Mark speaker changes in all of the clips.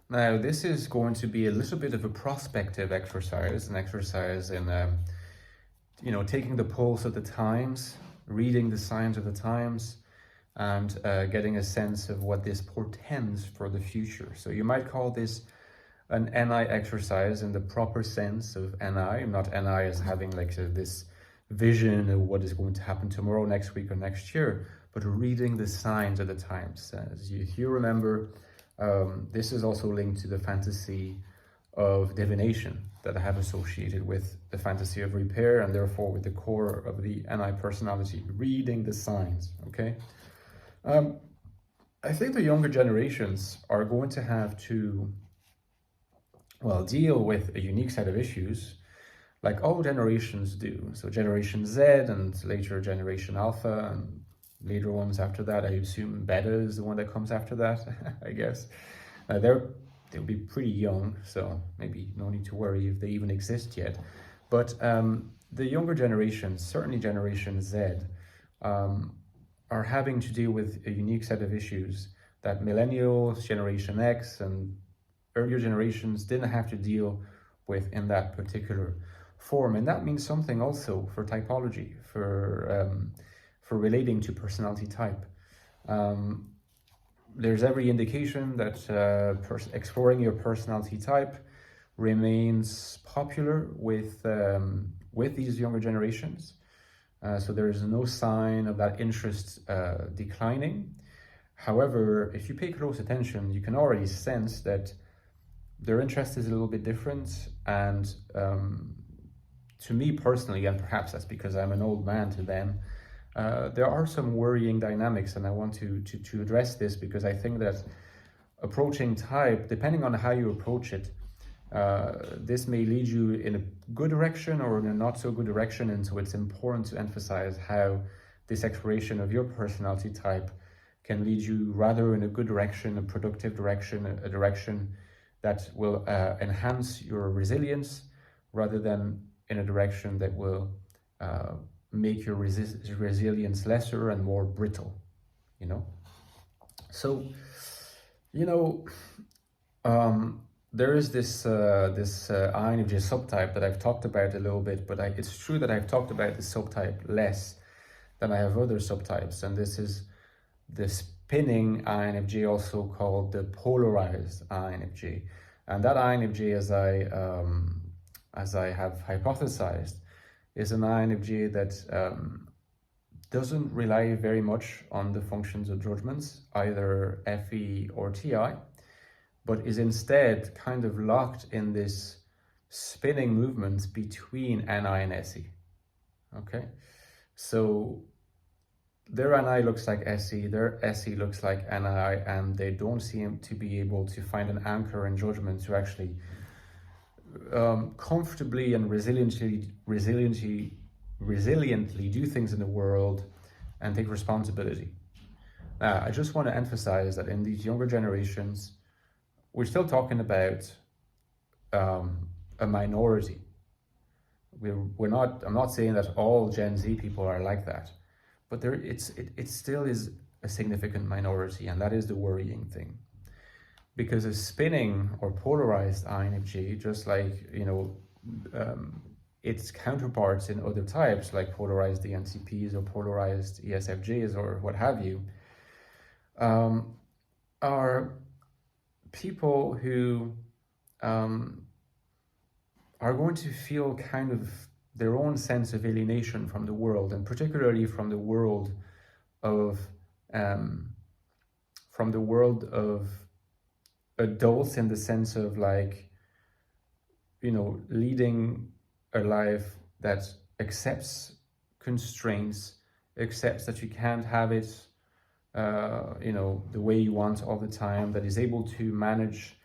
Speaker 1: Now, this is going to be a little bit of a prospective exercise, an exercise in, taking the pulse of the times, reading the signs of the times, and getting a sense of what this portends for the future. So you might call this an NI exercise in the proper sense of NI, not NI as having like this vision of what is going to happen tomorrow, next week, or next year, but reading the signs of the times. As you remember, this is also linked to the fantasy of divination that I have associated with the fantasy of repair, and therefore with the core of the NI personality, reading the signs, okay? I think the younger generations are going to have to, deal with a unique set of issues like all generations do. So Generation Z and later Generation Alpha and later ones after that, I assume Beta is the one that comes after that, I guess. They'll be pretty young, so maybe no need to worry if they even exist yet. But the younger generations, certainly Generation Z, are having to deal with a unique set of issues that millennials, Generation X, and earlier generations didn't have to deal with in that particular form. And that means something also for typology, for relating to personality type. There's every indication that exploring your personality type remains popular with these younger generations. So there is no sign of that interest declining. However, if you pay close attention, you can already sense that their interest is a little bit different. And to me personally, and perhaps that's because I'm an old man to them, there are some worrying dynamics, and I want to address this because I think that approaching type, depending on how you approach it, this may lead you in a good direction or in a not so good direction. And so it's important to emphasize how this exploration of your personality type can lead you rather in a good direction, a productive direction, a direction that will enhance your resilience rather than in a direction that will make your resilience lesser and more brittle, So, there is this INFJ subtype that I've talked about a little bit, but it's true that I've talked about this subtype less than I have other subtypes, and this is the spinning INFJ, also called the polarized INFJ. And that INFJ, as I have hypothesized, is an INFJ that doesn't rely very much on the functions of judgments, either FE or TI, but is instead kind of locked in this spinning movement between NI and SE. Okay, so their NI looks like SE, their SE looks like NI, and they don't seem to be able to find an anchor in judgment to actually comfortably and resiliently do things in the world and take responsibility. Now, I just want to emphasize that in these younger generations, we're still talking about a minority. I'm not saying that all Gen Z people are like that, but it still is a significant minority, and that is the worrying thing. Because a spinning or polarized INFJ, just like, its counterparts in other types, like polarized ENTPs or polarized ESFJs or what have you, are people who are going to feel kind of their own sense of alienation from the world, and particularly from the world of adults, in the sense of leading a life that accepts constraints, accepts that you can't have it the way you want all the time, that is able to manage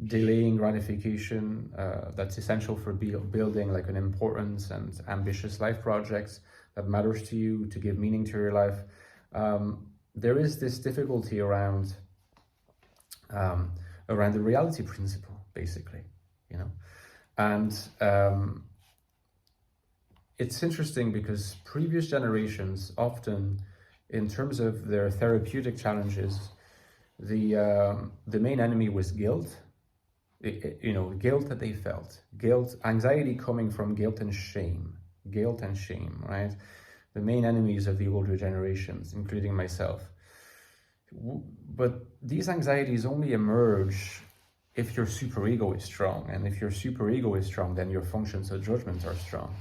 Speaker 1: delaying gratification, that's essential for building like an important and ambitious life project that matters to you, to give meaning to your life. There is this difficulty around the reality principle, basically, and it's interesting because previous generations often, in terms of their therapeutic challenges, the main enemy was guilt, guilt that they felt, anxiety coming from guilt and shame, right? The main enemies of the older generations, including myself. But these anxieties only emerge if your superego is strong, and if your superego is strong, then your functions of judgment are strong.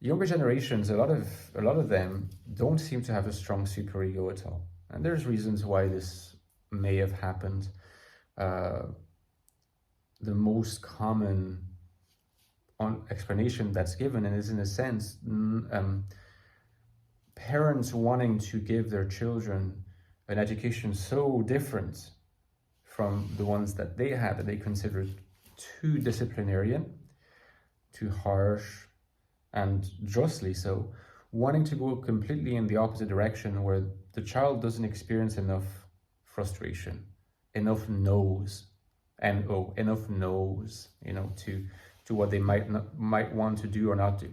Speaker 1: Younger generations, a lot of them don't seem to have a strong superego at all, and there's reasons why this may have happened. The most common explanation that's given, and is in a sense parents wanting to give their children an education so different from the ones that they had, that they considered too disciplinarian, too harsh, and justly so, wanting to go completely in the opposite direction, where the child doesn't experience enough frustration, enough no's, enough no's, to what they might want to do or not do,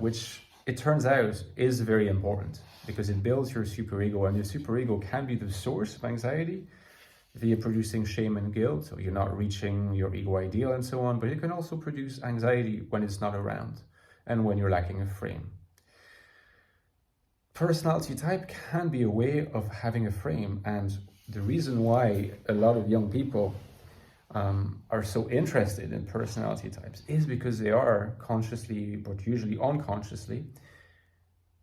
Speaker 1: which it turns out is very important, because it builds your superego, and your superego can be the source of anxiety via producing shame and guilt, so you're not reaching your ego ideal and so on, but it can also produce anxiety when it's not around and when you're lacking a frame. Personality type can be a way of having a frame, and the reason why a lot of young people are so interested in personality types is because they are consciously, but usually unconsciously,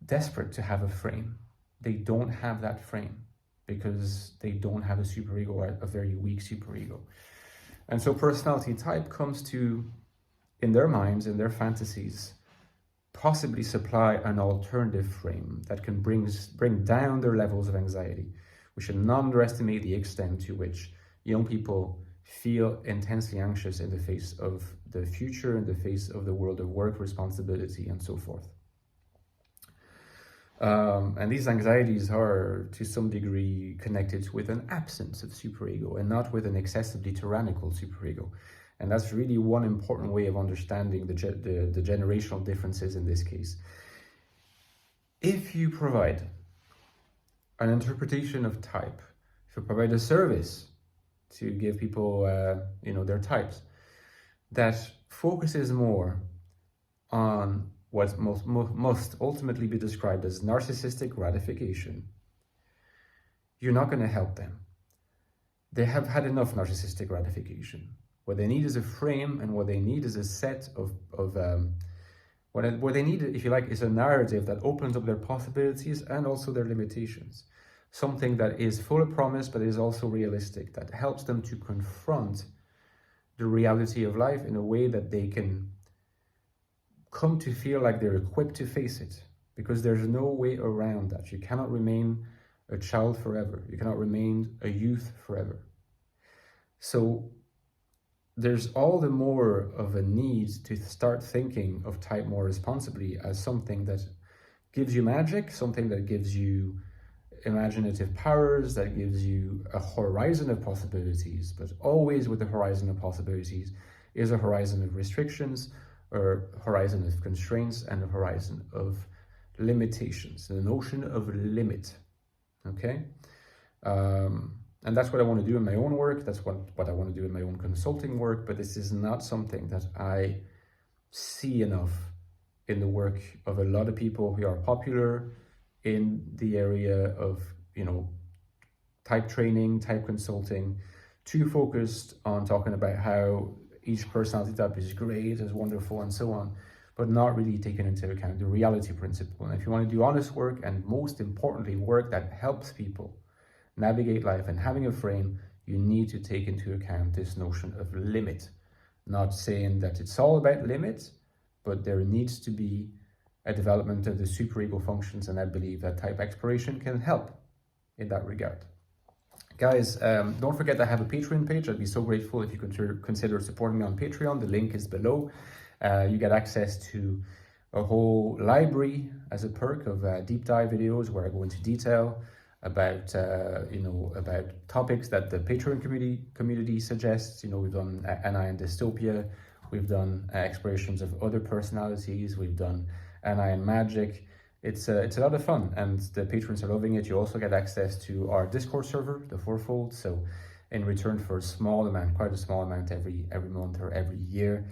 Speaker 1: desperate to have a frame. They don't have that frame because they don't have a superego, or a very weak superego. And so personality type comes to, in their minds, in their fantasies, possibly supply an alternative frame that can bring down their levels of anxiety. We should not underestimate the extent to which young people feel intensely anxious in the face of the future, in the face of the world of work, responsibility, and so forth. And these anxieties are, to some degree, connected with an absence of superego, and not with an excessively tyrannical superego. And that's really one important way of understanding the generational differences in this case. If you provide an interpretation of type, if you provide a service to give people, their types, that focuses more on what must ultimately be described as narcissistic gratification, you're not going to help them. They have had enough narcissistic gratification. What they need is a frame, and what they need is a set of what they need, if you like, is a narrative that opens up their possibilities and also their limitations. Something that is full of promise, but is also realistic, that helps them to confront the reality of life in a way that they can come to feel like they're equipped to face it, because there's no way around that. You cannot remain a child forever. You cannot remain a youth forever. So there's all the more of a need to start thinking of type more responsibly as something that gives you magic, something that gives you imaginative powers, that gives you a horizon of possibilities, but always with the horizon of possibilities is a horizon of restrictions, or horizon of constraints, and a horizon of limitations, the notion of limit, okay? And that's what I want to do in my own work, that's what I want to do in my own consulting work, but this is not something that I see enough in the work of a lot of people who are popular in the area of, type training, type consulting, too focused on talking about how each personality type is great, is wonderful, and so on, but not really taking into account the reality principle. And if you want to do honest work, and most importantly, work that helps people navigate life and having a frame, you need to take into account this notion of limit. Not saying that it's all about limits, but there needs to be a development of the superego functions, and I believe that type exploration can help in that regard. Guys, don't forget I have a Patreon page. I'd be so grateful if you could consider supporting me on Patreon. The link is below. You get access to a whole library as a perk of deep dive videos where I go into detail about about topics that the Patreon community suggests. We've done NI and dystopia, we've done explorations of other personalities, we've done NI and magic. It's a lot of fun, and the patrons are loving it. You also get access to our Discord server, the Fourfold. So in return for a small amount, quite a small amount every month or every year.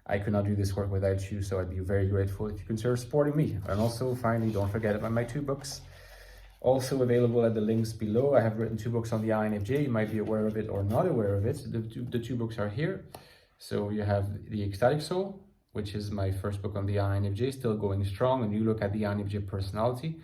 Speaker 1: I could not do this work without you, so I'd be very grateful if you consider supporting me. And also, finally, don't forget about my 2 books. Also available at the links below. I have written 2 books on the INFJ. You might be aware of it or not aware of it. The two books are here. So you have the Ecstatic Soul, which is my first book on the INFJ, still going strong. A new look at the INFJ personality.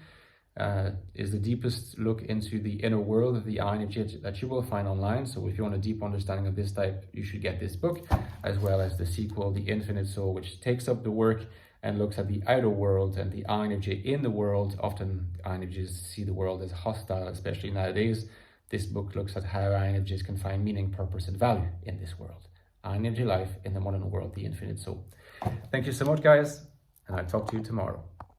Speaker 1: Is the deepest look into the inner world of the INFJ that you will find online. So if you want a deep understanding of this type, you should get this book, as well as the sequel, The Infinite Soul, which takes up the work and looks at the outer world and the INFJ in the world. Often INFJs see the world as hostile, especially nowadays. This book looks at how INFJs can find meaning, purpose, and value in this world. INFJ life in the modern world, The Infinite Soul. Thank you so much, guys, and I'll talk to you tomorrow.